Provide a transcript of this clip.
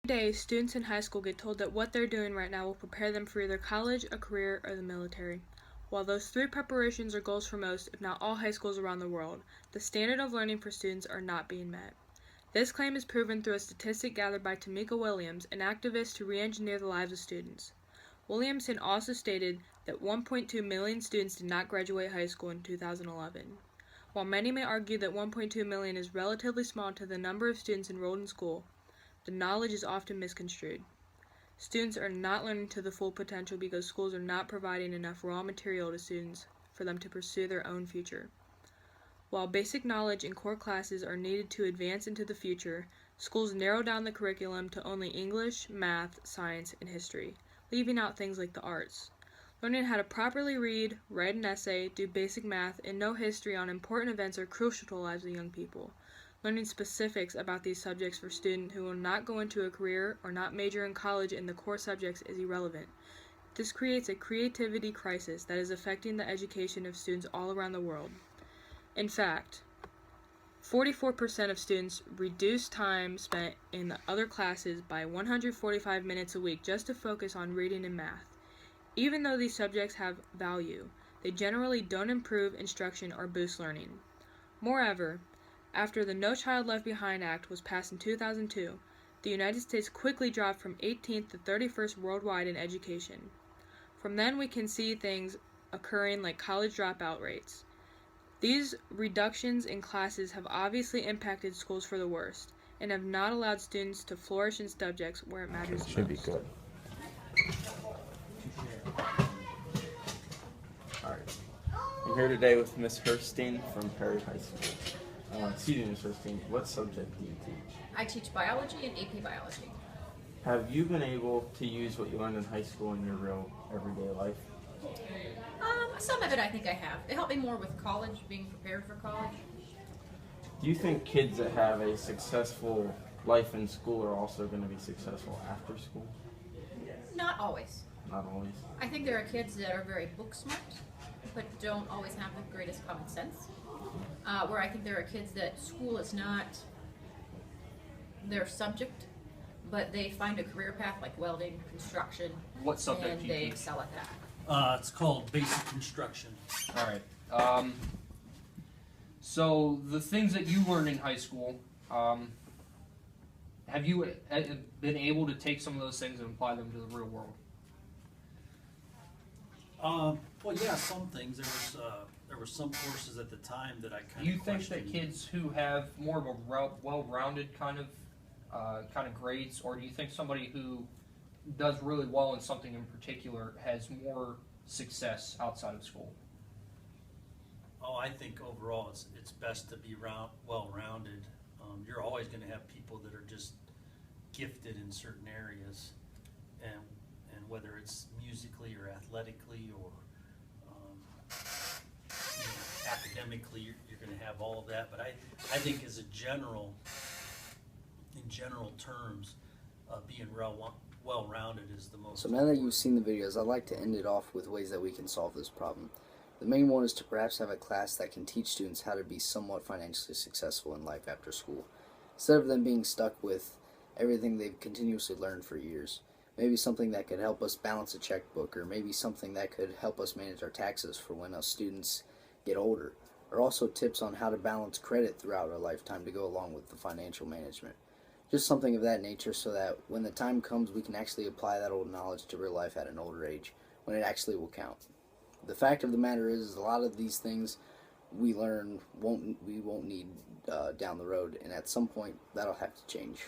Today, students in high school get told that what they're doing right now will prepare them for either college, a career, or the military. While those three preparations are goals for most, if not all high schools around the world, the standard of learning for students are not being met. This claim is proven through a statistic gathered by Tamika Williams, an activist who re-engineered the lives of students. Williamson also stated that 1.2 million students did not graduate high school in 2011. While many may argue that 1.2 million is relatively small to the number of students enrolled in school, the knowledge is often misconstrued. Students are not learning to the full potential because schools are not providing enough raw material to students for them to pursue their own future. While basic knowledge and core classes are needed to advance into the future, schools narrow down the curriculum to only English, math, science, and history, leaving out things like the arts. Learning how to properly read, write an essay, do basic math, and know history on important events are crucial to the lives of young people. Learning specifics about these subjects for students who will not go into a career or not major in college in the core subjects is irrelevant. This creates a creativity crisis that is affecting the education of students all around the world. In fact, 44% of students reduce time spent in the other classes by 145 minutes a week just to focus on reading and math. Even though these subjects have value, they generally don't improve instruction or boost learning. Moreover, after the No Child Left Behind Act was passed in 2002, the United States quickly dropped from 18th to 31st worldwide in education. From then we can see things occurring like college dropout rates. These reductions in classes have obviously impacted schools for the worst, and have not allowed students to flourish in subjects where it matters most. Should be good. Alright. I'm here today with Miss Hurstein from Perry High School. Excuse me, Miss Hurstein, what subject do you teach? I teach biology and AP biology. Have you been able to use what you learned in high school in your real everyday life? Some of it I think I have. It helped me more with college, being prepared for college. Do you think kids that have a successful life in school are also going to be successful after school? Not always. Not always. I think there are kids that are very book smart, but don't always have the greatest common sense. Where I think there are kids that school is not their subject, but they find a career path like welding, construction, What subject and do you they teach? excel at that. It's called basic construction. All right. So the things that you learned in high school, have you been able to take some of those things and apply them to the real world? Well, yeah, some things. There were some courses at the time that I kind Do of you think that kids who have more of a well-rounded kind of grades, or do you think somebody who does really well in something in particular has more success outside of school? Oh, I think overall it's best to be well-rounded. You're always going to have people that are just gifted in certain areas, and whether it's musically or athletically or academically, you're going to have all of that. But I think in general terms, being well-rounded is the most. So now that you've seen the videos, I'd like to end it off with ways that we can solve this problem. The main one is to perhaps have a class that can teach students how to be somewhat financially successful in life after school, instead of them being stuck with everything they've continuously learned for years. Maybe something that could help us balance a checkbook, or maybe something that could help us manage our taxes for when us students get older, or also tips on how to balance credit throughout our lifetime to go along with the financial management. Just something of that nature, so that when the time comes we can actually apply that old knowledge to real life at an older age, when it actually will count. The fact of the matter is a lot of these things we learn we won't need down the road, and at some point that'll have to change.